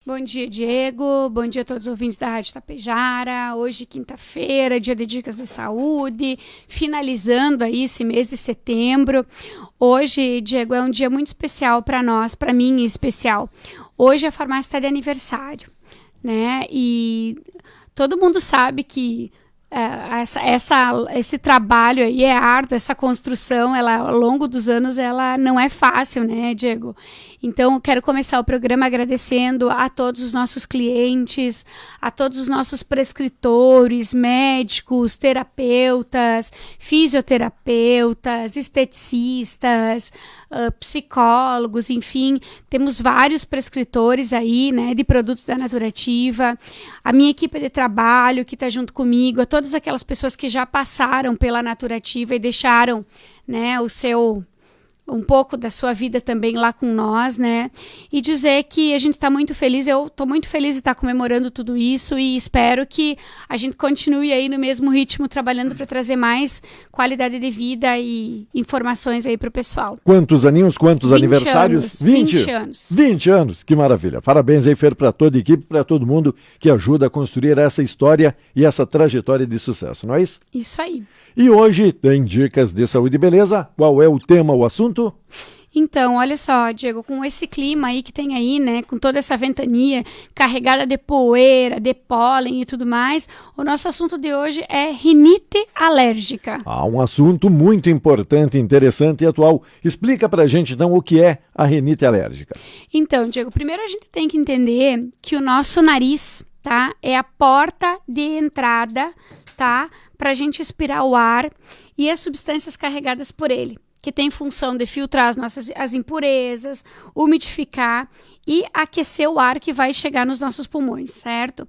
Bom dia, Diego. Bom dia a todos os ouvintes da Rádio Tapejara. Hoje, quinta-feira, dia de Dicas de Saúde, finalizando aí esse mês de setembro. Hoje, Diego, é um dia muito especial para nós, para mim em especial. Hoje a farmácia está de aniversário, né? E todo mundo sabe que esse trabalho aí é árduo, essa construção, ela, ao longo dos anos, ela não é fácil, né, Diego? Então, eu quero começar o programa agradecendo a todos os nossos clientes, a todos os nossos prescritores, médicos, terapeutas, fisioterapeutas, esteticistas, psicólogos, enfim, temos vários prescritores aí, né, de produtos da Naturativa, a minha equipe de trabalho que está junto comigo, a todas aquelas pessoas que já passaram pela Naturativa e deixaram, né, um pouco da sua vida também lá com nós, né? E dizer que a gente está muito feliz, eu estou muito feliz de estar comemorando tudo isso e espero que a gente continue aí no mesmo ritmo, trabalhando para trazer mais qualidade de vida e informações aí para o pessoal. Quantos aninhos, quantos 20 aniversários? anos, 20 anos. 20 anos, que maravilha. Parabéns aí, Fer, para toda a equipe, para todo mundo que ajuda a construir essa história e essa trajetória de sucesso, não é isso? Isso aí. E hoje tem dicas de saúde e beleza. Qual é o tema, o assunto? Então, olha só, Diego, com esse clima aí que tem aí, né, com toda essa ventania carregada de poeira, de pólen e tudo mais, o nosso assunto de hoje é rinite alérgica. Um assunto muito importante, interessante e atual. Explica pra gente, então, o que é a rinite alérgica. Então, Diego, primeiro a gente tem que entender que o nosso nariz, tá, é a porta de entrada, tá, pra gente expirar o ar e as substâncias carregadas por ele, que tem função de filtrar as impurezas, umidificar e aquecer o ar que vai chegar nos nossos pulmões, certo?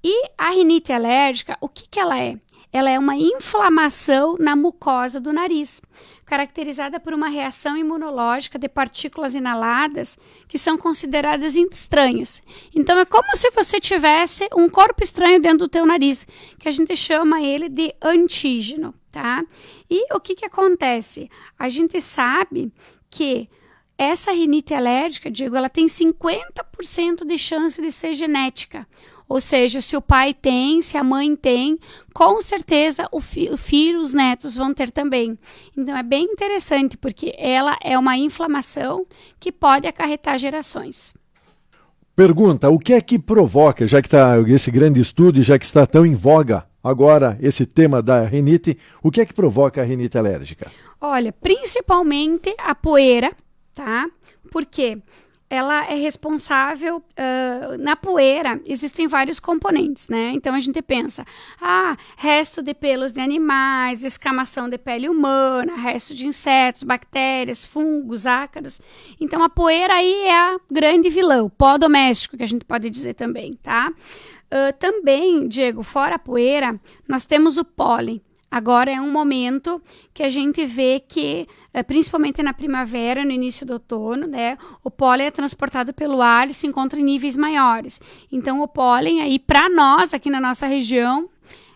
E a rinite alérgica, o que ela é? Ela é uma inflamação na mucosa do nariz, caracterizada por uma reação imunológica de partículas inaladas que são consideradas estranhas. Então, é como se você tivesse um corpo estranho dentro do teu nariz, que a gente chama ele de antígeno, tá? E o que acontece? A gente sabe que essa rinite alérgica, Diego, ela tem 50% de chance de ser genética. Ou seja, se o pai tem, se a mãe tem, com certeza o filho, os netos vão ter também. Então, é bem interessante, porque ela é uma inflamação que pode acarretar gerações. Pergunta, o que é que provoca, já que está esse grande estudo e já que está tão em voga agora esse tema da rinite, o que é que provoca a rinite alérgica? Olha, principalmente a poeira, tá? Por quê? Ela é responsável, na poeira existem vários componentes, né? Então a gente pensa, resto de pelos de animais, escamação de pele humana, resto de insetos, bactérias, fungos, ácaros. Então a poeira aí é a grande vilã, o pó doméstico, que a gente pode dizer também, tá? Também, Diego, fora a poeira, nós temos o pólen. Agora é um momento que a gente vê que, principalmente na primavera, no início do outono, né, o pólen é transportado pelo ar e se encontra em níveis maiores. Então, o pólen aí, para nós, aqui na nossa região,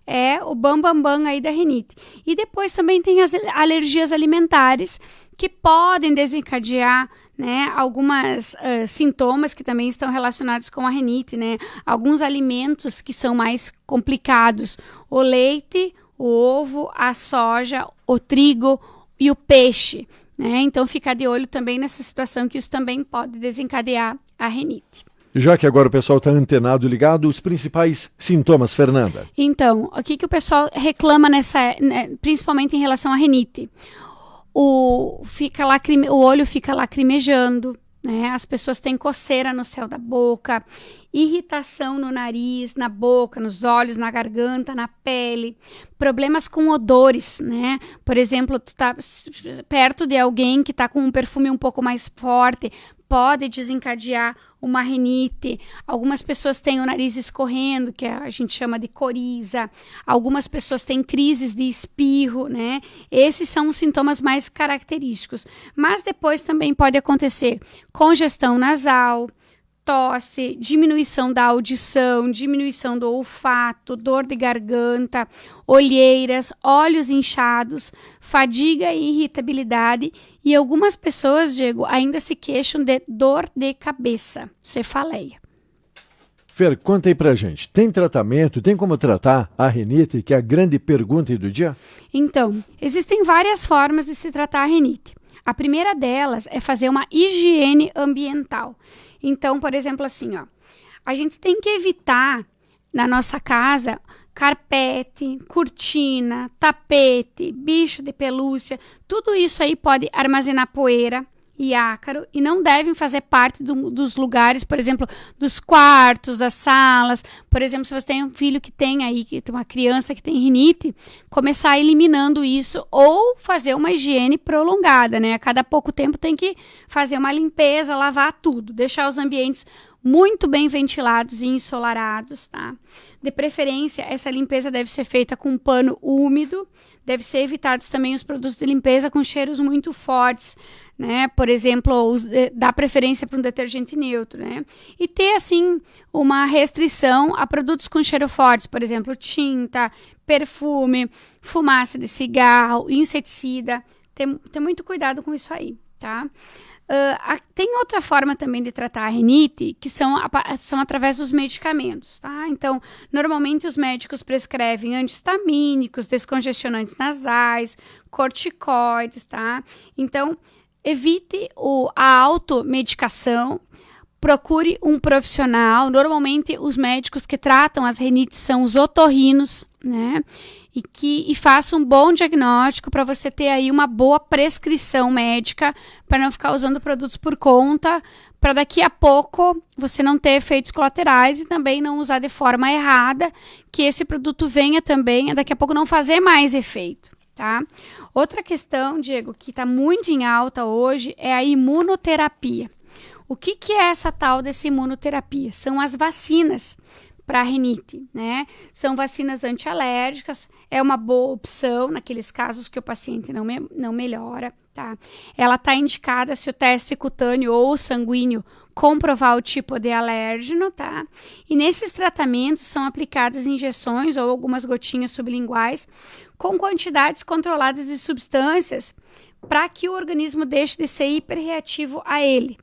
é o bam aí da rinite. E depois também tem as alergias alimentares, que podem desencadear, né, algumas sintomas que também estão relacionados com a rinite, né? Alguns alimentos que são mais complicados, o leite, o ovo, a soja, o trigo e o peixe, né? Então, ficar de olho também nessa situação, que isso também pode desencadear a rinite. Já que agora o pessoal está antenado e ligado, os principais sintomas, Fernanda? Então, o que o pessoal reclama principalmente em relação à rinite? O olho fica lacrimejando, né? As pessoas têm coceira no céu da boca, irritação no nariz, na boca, nos olhos, na garganta, na pele, problemas com odores, né? Por exemplo, tu tá perto de alguém que tá com um perfume um pouco mais forte, pode desencadear uma rinite. Algumas pessoas têm o nariz escorrendo, que a gente chama de coriza. Algumas pessoas têm crises de espirro, né? Esses são os sintomas mais característicos. Mas depois também pode acontecer congestão nasal, tosse, diminuição da audição, diminuição do olfato, dor de garganta, olheiras, olhos inchados, fadiga e irritabilidade, e algumas pessoas, Diego, ainda se queixam de dor de cabeça, cefaleia. Fer, conta aí pra gente, tem tratamento, tem como tratar a rinite, que é a grande pergunta do dia? Então, existem várias formas de se tratar a rinite. A primeira delas é fazer uma higiene ambiental. Então, por exemplo, assim, ó, a gente tem que evitar na nossa casa carpete, cortina, tapete, bicho de pelúcia, tudo isso aí pode armazenar poeira e ácaro e não devem fazer parte dos lugares, por exemplo, dos quartos, das salas. Por exemplo, se você tem um filho que tem uma criança que tem rinite, começar eliminando isso ou fazer uma higiene prolongada, né? A cada pouco tempo tem que fazer uma limpeza, lavar tudo, deixar os ambientes muito bem ventilados e ensolarados, tá? De preferência, essa limpeza deve ser feita com um pano úmido, deve ser evitados também os produtos de limpeza com cheiros muito fortes, né? Por exemplo, dá preferência para um detergente neutro, né? E ter, assim, uma restrição a produtos com cheiro fortes, por exemplo, tinta, perfume, fumaça de cigarro, inseticida. Ter muito cuidado com isso aí, tá? Tem outra forma também de tratar a rinite, que são através dos medicamentos, tá? Então, normalmente os médicos prescrevem anti-histamínicos, descongestionantes nasais, corticoides, tá? Então, evite a automedicação, procure um profissional. Normalmente, os médicos que tratam as rinites são os otorrinos, né? E faça um bom diagnóstico para você ter aí uma boa prescrição médica, para não ficar usando produtos por conta, para daqui a pouco você não ter efeitos colaterais e também não usar de forma errada, que esse produto venha também, daqui a pouco não fazer mais efeito, tá? Outra questão, Diego, que está muito em alta hoje é a imunoterapia. O que é essa tal dessa imunoterapia? São as vacinas para a rinite, né? São vacinas antialérgicas, é uma boa opção naqueles casos que o paciente não melhora, tá? Ela está indicada se o teste cutâneo ou sanguíneo comprovar o tipo de alérgeno, tá? E nesses tratamentos são aplicadas injeções ou algumas gotinhas sublinguais com quantidades controladas de substâncias para que o organismo deixe de ser hiperreativo a ele.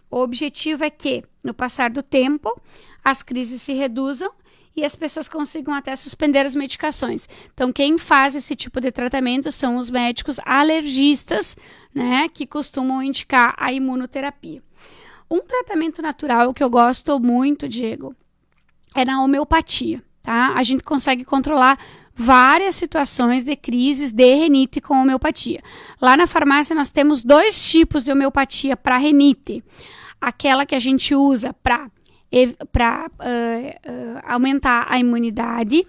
O objetivo é que, no passar do tempo, as crises se reduzam e as pessoas consigam até suspender as medicações. Então, quem faz esse tipo de tratamento são os médicos alergistas, né, que costumam indicar a imunoterapia. Um tratamento natural que eu gosto muito, Diego, é na homeopatia, tá? A gente consegue controlar várias situações de crises de rinite com homeopatia. Lá na farmácia nós temos 2 tipos de homeopatia para rinite. Aquela que a gente usa para aumentar a imunidade,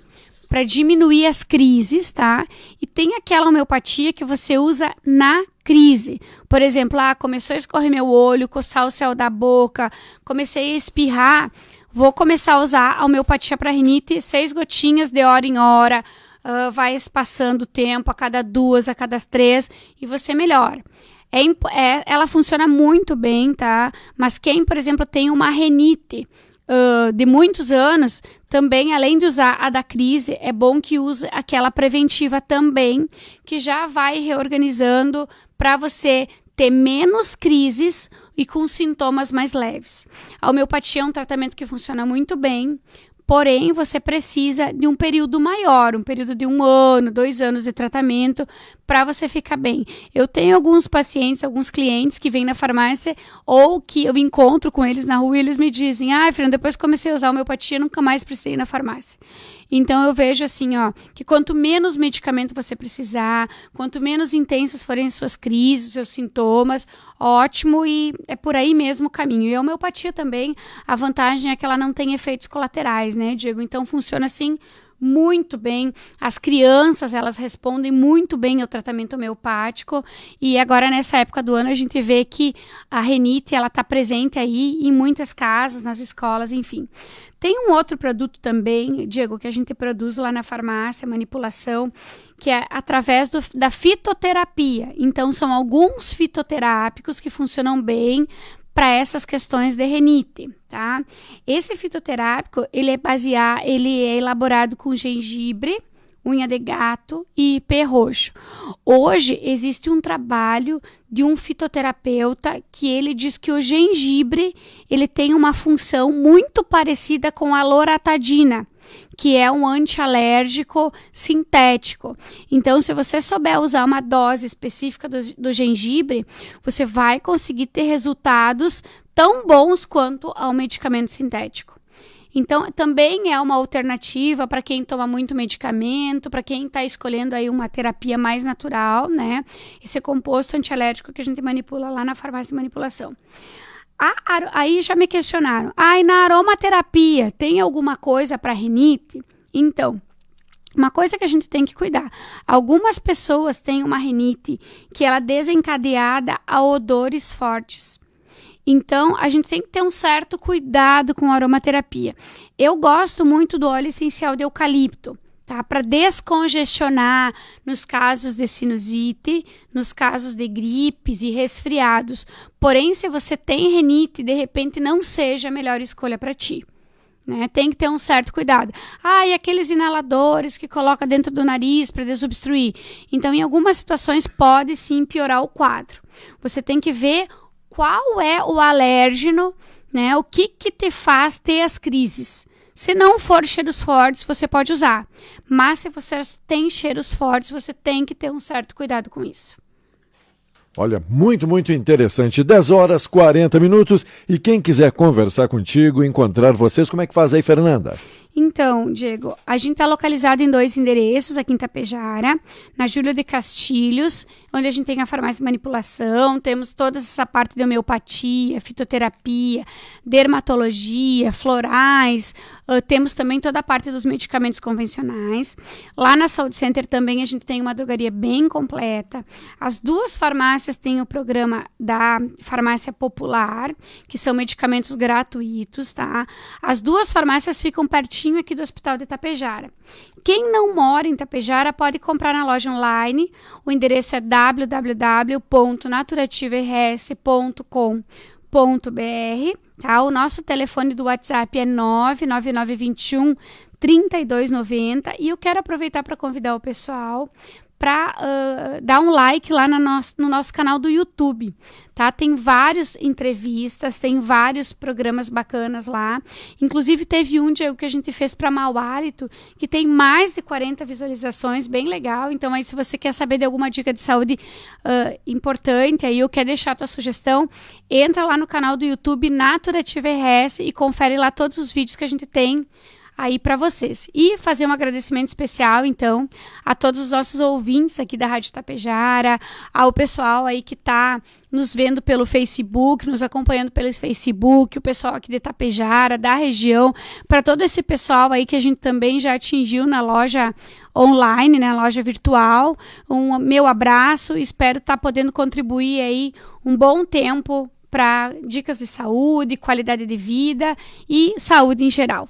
para diminuir as crises, tá? E tem aquela homeopatia que você usa na crise. Por exemplo, começou a escorrer meu olho, coçar o céu da boca, comecei a espirrar, vou começar a usar a homeopatia para rinite, 6 gotinhas de hora em hora, vai passando o tempo, a cada 2, a cada 3, e você melhora. Ela funciona muito bem, tá? Mas quem, por exemplo, tem uma rinite de muitos anos, também, além de usar a da crise, é bom que use aquela preventiva também, que já vai reorganizando para você ter menos crises e com sintomas mais leves. A homeopatia é um tratamento que funciona muito bem, porém, você precisa de um período maior, um período de 1 ano, 2 anos de tratamento para você ficar bem. Eu tenho alguns pacientes, alguns clientes que vêm na farmácia ou que eu encontro com eles na rua e eles me dizem: Fernanda, depois que comecei a usar homeopatia, nunca mais precisei ir na farmácia. Então, eu vejo assim, que quanto menos medicamento você precisar, quanto menos intensas forem as suas crises, os seus sintomas, ótimo, e é por aí mesmo o caminho. E a homeopatia também, a vantagem é que ela não tem efeitos colaterais, né, Diego? Então, funciona assim muito bem. As crianças, elas respondem muito bem ao tratamento homeopático, e agora nessa época do ano a gente vê que a rinite, ela está presente aí em muitas casas, nas escolas, enfim. Tem um outro produto também, Diego, que a gente produz lá na farmácia, manipulação, que é através da fitoterapia. Então, são alguns fitoterápicos que funcionam bem para essas questões de rinite, tá? Esse fitoterápico, ele é elaborado com gengibre, unha de gato e pé roxo. Hoje existe um trabalho de um fitoterapeuta que ele diz que o gengibre ele tem uma função muito parecida com a loratadina, que é um antialérgico sintético. Então, se você souber usar uma dose específica do gengibre, você vai conseguir ter resultados tão bons quanto ao medicamento sintético. Então, também é uma alternativa para quem toma muito medicamento, para quem está escolhendo aí uma terapia mais natural, né? Esse composto antialérgico que a gente manipula lá na farmácia de manipulação. Aí já me questionaram, e na aromaterapia tem alguma coisa para rinite? Então, uma coisa que a gente tem que cuidar, algumas pessoas têm uma rinite que ela é desencadeada a odores fortes. Então, a gente tem que ter um certo cuidado com a aromaterapia. Eu gosto muito do óleo essencial de eucalipto, tá? Para descongestionar nos casos de sinusite, nos casos de gripes e resfriados. Porém, se você tem rinite, de repente não seja a melhor escolha para ti. Né? Tem que ter um certo cuidado. E aqueles inaladores que coloca dentro do nariz para desobstruir. Então, em algumas situações, pode sim piorar o quadro. Você tem que ver qual é o alérgeno, né? O que te faz ter as crises. Se não for cheiros fortes, você pode usar. Mas se você tem cheiros fortes, você tem que ter um certo cuidado com isso. Olha, muito, muito interessante. 10h40. E quem quiser conversar contigo, encontrar vocês, como é que faz aí, Fernanda? Então, Diego, a gente está localizado em 2 endereços, aqui em Tapejara, na Júlio de Castilhos, onde a gente tem a farmácia de manipulação, temos toda essa parte de homeopatia, fitoterapia, dermatologia, florais, temos também toda a parte dos medicamentos convencionais. Lá na Saúde Center também a gente tem uma drogaria bem completa. As 2 farmácias têm o programa da Farmácia Popular, que são medicamentos gratuitos, tá? As 2 farmácias ficam pertinho aqui do Hospital de Tapejara. Quem não mora em Tapejara pode comprar na loja online. O endereço é www.naturativaRS.com.br. Tá? O nosso telefone do WhatsApp é 99921 3290. E eu quero aproveitar para convidar o pessoal para dar um like lá no nosso canal do YouTube, tá? Tem várias entrevistas, tem vários programas bacanas lá. Inclusive, teve um, Diego, que a gente fez para mau hálito, que tem mais de 40 visualizações, bem legal. Então, aí, se você quer saber de alguma dica de saúde importante, aí eu quero deixar a tua sugestão, entra lá no canal do YouTube Naturativa RS e confere lá todos os vídeos que a gente tem aí para vocês. E fazer um agradecimento especial, então, a todos os nossos ouvintes aqui da Rádio Tapejara, ao pessoal aí que está nos vendo pelo Facebook, nos acompanhando pelo Facebook, o pessoal aqui de Tapejara, da região, para todo esse pessoal aí que a gente também já atingiu na loja online, na loja virtual. Um meu abraço, espero estar podendo contribuir aí um bom tempo para dicas de saúde, qualidade de vida e saúde em geral.